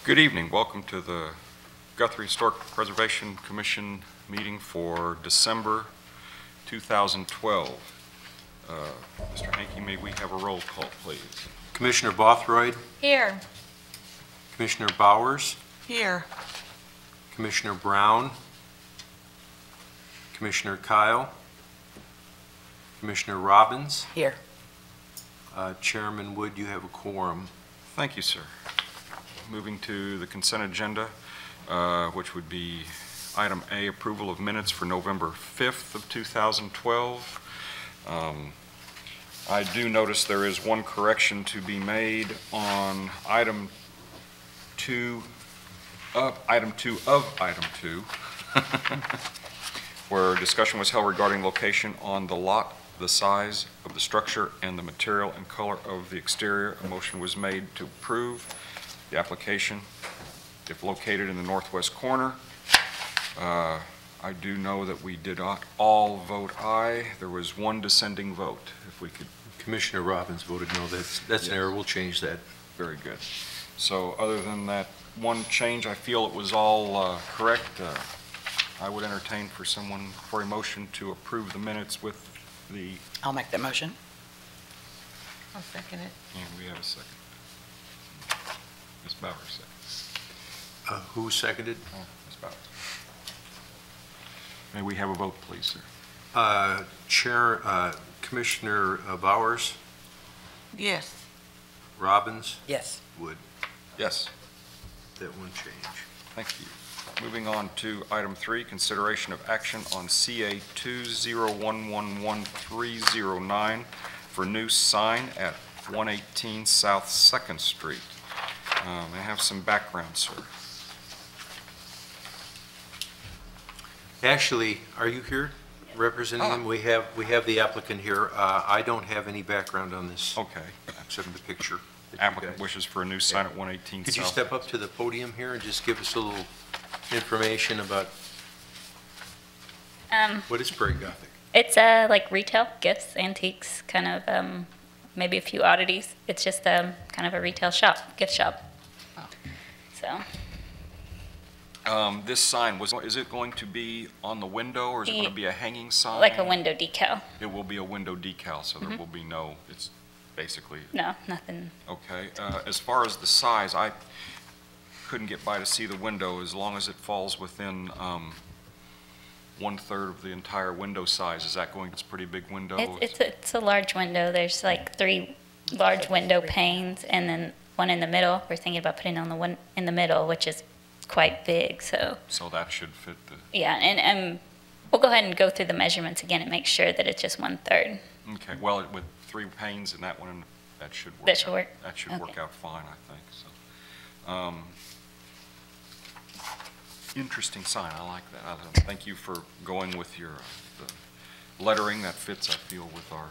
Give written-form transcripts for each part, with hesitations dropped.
Good evening. Welcome to the Guthrie Historic Preservation Commission meeting for December 2012. Mr. Hankey, may we have a roll call, please? Commissioner Bothroyd? Here. Commissioner Bowers? Here. Commissioner Brown? Commissioner Kyle? Commissioner Robbins? Here. Chairman Wood, you have a quorum. Thank you, sir. Moving to the consent agenda, which would be item A, approval of minutes for November 5th of 2012. I do notice there is one correction to be made on item 2 of item 2, where discussion was held regarding location on the lot, the size of the structure, and the material and color of the exterior. A motion was made to approve the application if located in the northwest corner. I do know that we did not all vote aye. There was one dissenting vote. If we could. Commissioner Robbins voted no. That's an error. We'll change that. Very good. So other than that one change, I feel it was all correct. I would entertain for a motion to approve the minutes with the... I'll make that motion. I'll second it. And we have a second. Ms. Bowers seconds. Who seconded? Oh, Ms. Bowers. May we have a vote, please, sir? Commissioner Bowers? Yes. Robbins? Yes. Wood? Yes. That one change. Thank you. Moving on to item 3, consideration of action on CA 201111309 for new sign at 118 South 2nd Street. May I have some background, sir? Ashley, are you here representing him? We have the applicant here. I don't have any background on this. Okay. Except for the picture. Applicant wishes for a new sign at 118 Could South. you step up to the podium here and just give us a little information about what is Prairie Gothic? It's like retail, gifts, antiques, kind of maybe a few oddities. It's just kind of a retail shop, gift shop. So. This sign, is it going to be on the window, or is it going to be a hanging sign? Like a window decal. It will be a window decal, so there will be no, it's basically... No, nothing. Okay. As far as the size, I couldn't get by to see the window. As long as it falls within 1/3 of the entire window size, is that going, it's a pretty big window? It's a large window. There's like 3 large window panes, and then one in the middle. We're thinking about putting on the one in the middle, which is quite big, so. So that should fit the... Yeah, and we'll go ahead and go through the measurements again and make sure that it's just 1/3. Okay, well, with 3 panes and that one, that should work. That should work? That should work out fine, I think, so. Interesting sign, I like that. Thank you for going with your the lettering that fits, I feel, with our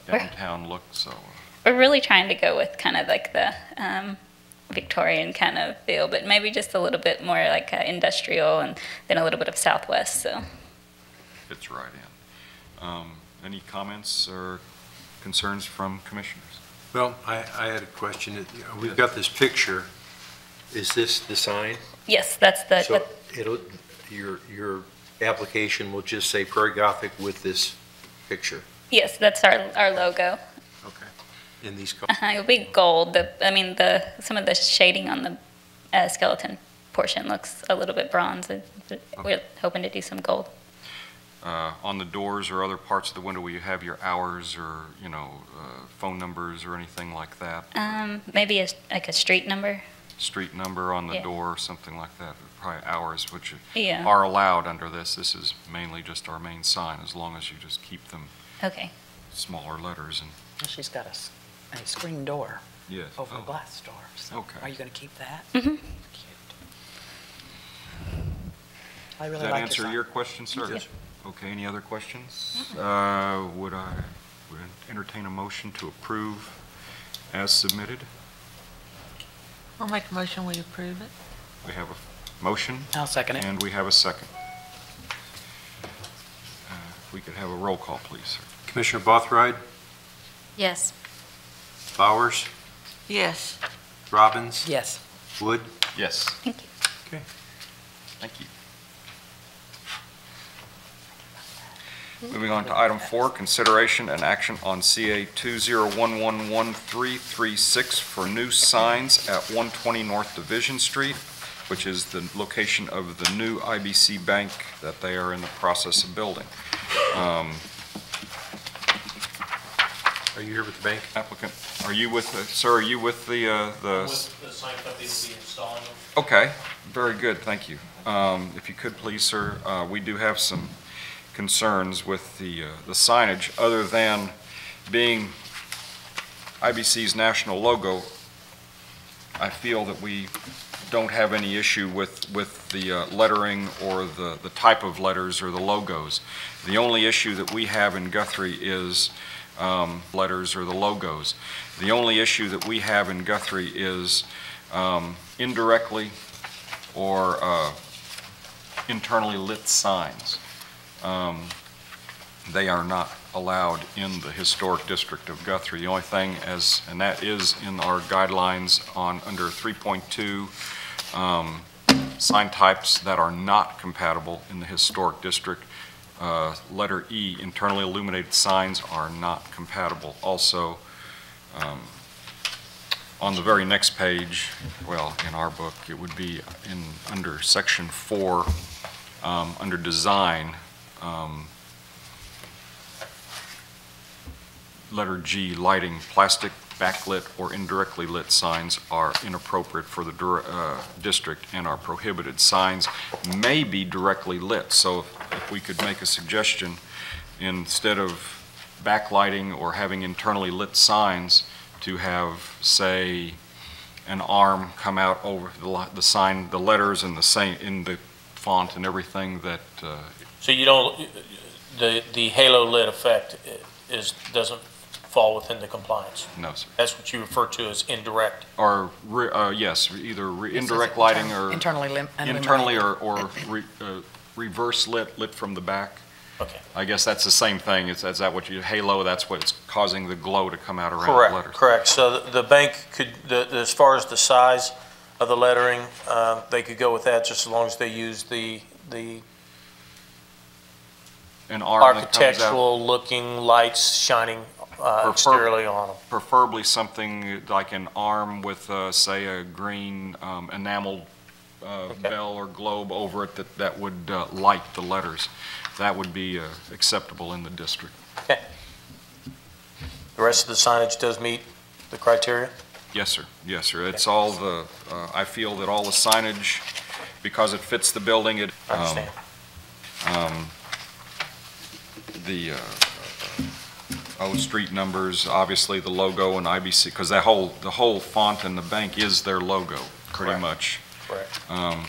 downtown look, so. We're really trying to go with kind of like the Victorian kind of feel, but maybe just a little bit more like industrial, and then a little bit of Southwest, so. Fits right in. Any comments or concerns from commissioners? Well, I had a question. We've got this picture. Is this the sign? Yes, that's the. So your application will just say Prairie Gothic with this picture? Yes, that's our logo. Okay. In these colors? It'll be gold. Some of the shading on the skeleton portion looks a little bit bronze. We're hoping to do some gold. On the doors or other parts of the window, will you have your hours or, phone numbers or anything like that? Maybe like a street number. Street number on the door, something like that. Probably hours, which Yeah. are allowed under this. This is mainly just our main sign, as long as you just keep them Okay. smaller letters. And She's got a screen door yes. over a glass door. So Okay. Are you going to keep that? Mm-hmm. Cute. I really Does that like answer your question, sir? Yes. Okay, any other questions? Would entertain a motion to approve as submitted? I'll make a motion, we approve it. We have a motion. I'll second it. And we have a second. If we could have a roll call, please, sir. Commissioner Bothroyd? Yes. Bowers? Yes. Robbins? Yes. Wood? Yes. Thank you. Okay. Thank you. Moving on to item 4, consideration and action on CA 201113336 for new signs at 120 North Division Street, which is the location of the new IBC Bank that they are in the process of building. Are you here with the bank? Applicant, are you with, sir, are you with the? With the sign company will be installing them. Okay, very good, thank you. If you could please, sir, we do have some concerns with the signage, other than being IBC's national logo. I feel that we don't have any issue with the lettering or the type of letters or the logos. The only issue that we have in Guthrie is letters or the logos. The only issue that we have in Guthrie is indirectly or internally lit signs. They are not allowed in the historic district of Guthrie. The only thing and that is in our guidelines on under 3.2, sign types that are not compatible in the historic district. Letter E, internally illuminated signs are not compatible. Also, on the very next page, well, in our book, it would be under section 4, under design, letter G, lighting, plastic, backlit, or indirectly lit signs are inappropriate for the district and are prohibited. Signs may be directly lit, so if we could make a suggestion, instead of backlighting or having internally lit signs, to have, say, an arm come out over the sign, the letters and the same in the font and everything that. So you don't, the halo lit effect doesn't fall within the compliance? No, sir. That's what you refer to as indirect? Or, yes, either indirect lighting or Internally internally or reverse lit from the back. Okay. I guess that's the same thing. Is that what you, halo, that's what's causing the glow to come out around the Correct, letters. correct. So the bank could, as far as the size of the lettering, they could go with that just as long as they use the An arm that comes out, architectural looking lights shining exteriorly on them. preferably something like an arm with, say, a green enameled bell or globe over it that would light the letters. That would be acceptable in the district. Okay. The rest of the signage does meet the criteria? Yes, sir. Yes, sir. It's all the, I feel that all the signage, because it fits the building, it. I understand. The street numbers, obviously the logo and IBC, because the whole font in the bank is their logo, pretty Correct. much. Correct. And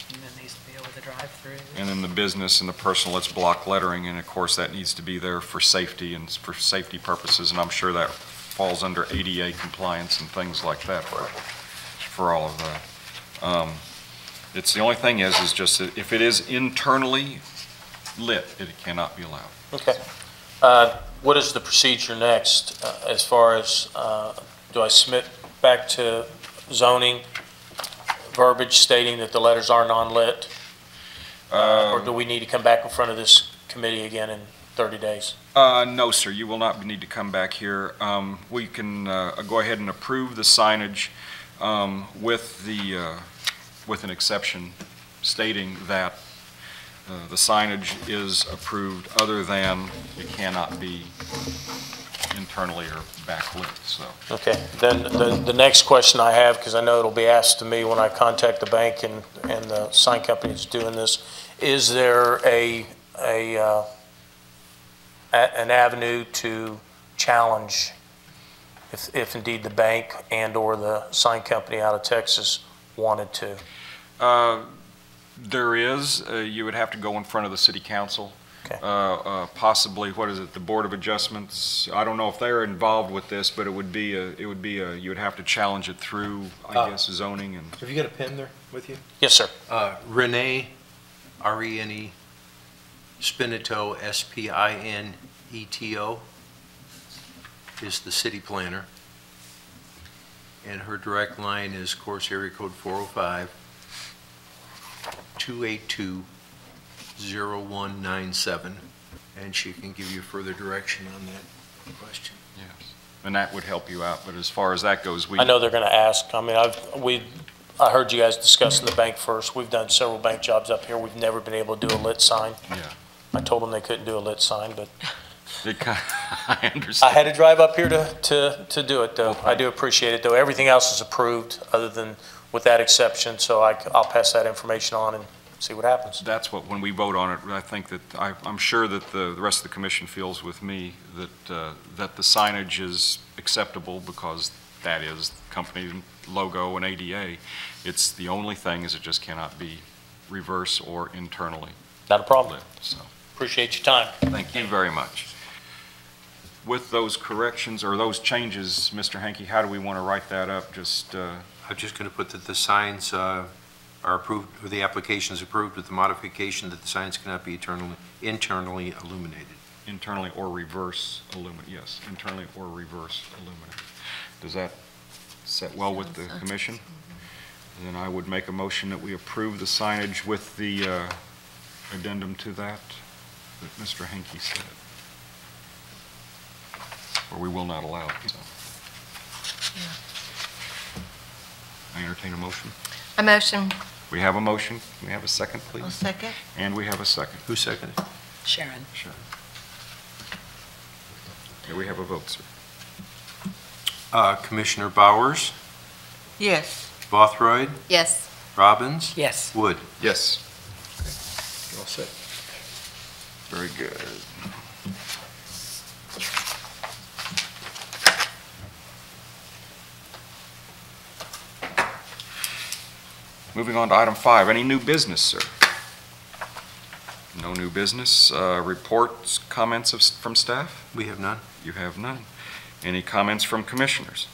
it needs to be over the drive-through. And in the business and the personal, it's block lettering, and of course that needs to be there for safety and for safety purposes, and I'm sure that falls under ADA compliance and things like that for all of that. It's the only thing is just that if it is internally lit, it cannot be allowed. Okay. What is the procedure next as far as, do I submit back to zoning verbiage stating that the letters are non-lit? Or do we need to come back in front of this committee again in 30 days? No, sir, you will not need to come back here. We can go ahead and approve the signage with an exception stating that the signage is approved other than it cannot be internally or backlit, so. Okay, then the next question I have, because I know it'll be asked to me when I contact the bank and the sign company that's doing this, is there an avenue to challenge if indeed the bank and/or the sign company out of Texas wanted to? There is. You would have to go in front of the city council. Okay. Possibly, what is it, the Board of Adjustments? I don't know if they're involved with this, but you would have to challenge it through, I guess, zoning and. Have you got a pen there with you? Yes, sir. Renee, R-E-N-E, Spinetto, S-P-I-N-E-T-O, is the city planner. and her direct line is, of course, area code 405-282-0197, and she can give you further direction on that question. Yes. And that would help you out, but as far as that goes, we... I know they're going to ask. I mean, I heard you guys discussing the bank first. We've done several bank jobs up here. We've never been able to do a lit sign. Yeah. I told them they couldn't do a lit sign, but I understand. I had to drive up here to do it, though. I do appreciate it, though. Everything else is approved, other than with that exception, so I'll pass that information on and see what happens. That's what, when we vote on it, I think that, I'm sure that the rest of the commission feels with me that the signage is acceptable because that is the company logo and ADA. It's the only thing is it just cannot be reverse or internally Not a problem. lit, so. Appreciate your time. Thank you very much. With those corrections or those changes, Mr. Hankey, how do we want to write that up? Just, I'm just going to put that the signs are approved, or the application is approved with the modification that the signs cannot be internally illuminated. internally or reverse illuminate, yes, internally or reverse illuminate. Does that set well with the commission? Then I would make a motion that we approve the signage with the addendum to that Mr. Hankey said. Or we will not allow it, so. I entertain a motion. A motion. We have a motion. Can we have a second, I'll please? second. And we have a second. Who seconded? Sharon. Sure. Here we have a vote, sir. Commissioner Bowers, Yes. Bothroyd, Yes. Robbins, Yes. Wood. Yes. You're all set. Very good. Moving on to item 5, any new business, sir? No new business. Reports, comments from staff? We have none. You have none. Any comments from commissioners?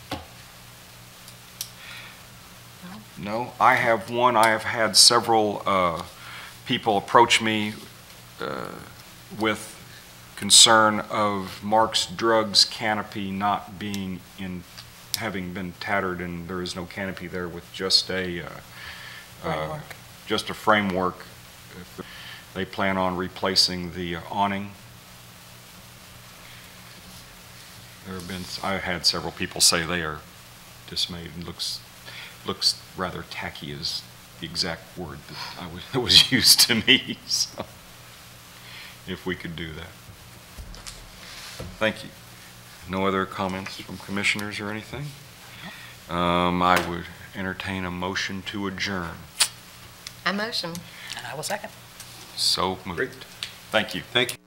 No. I have one. I have had several people approach me with concern of Mark's Drugs canopy not being in, having been tattered, and there is no canopy there with just a Framework. just a framework. They plan on replacing the awning. There have been, I've had several people say they are dismayed. It looks rather tacky is the exact word that was used to me. So, if we could do that. Thank you. No other comments from commissioners or anything? I would entertain a motion to adjourn. A motion. And I will second. So moved. Thank you. Thank you.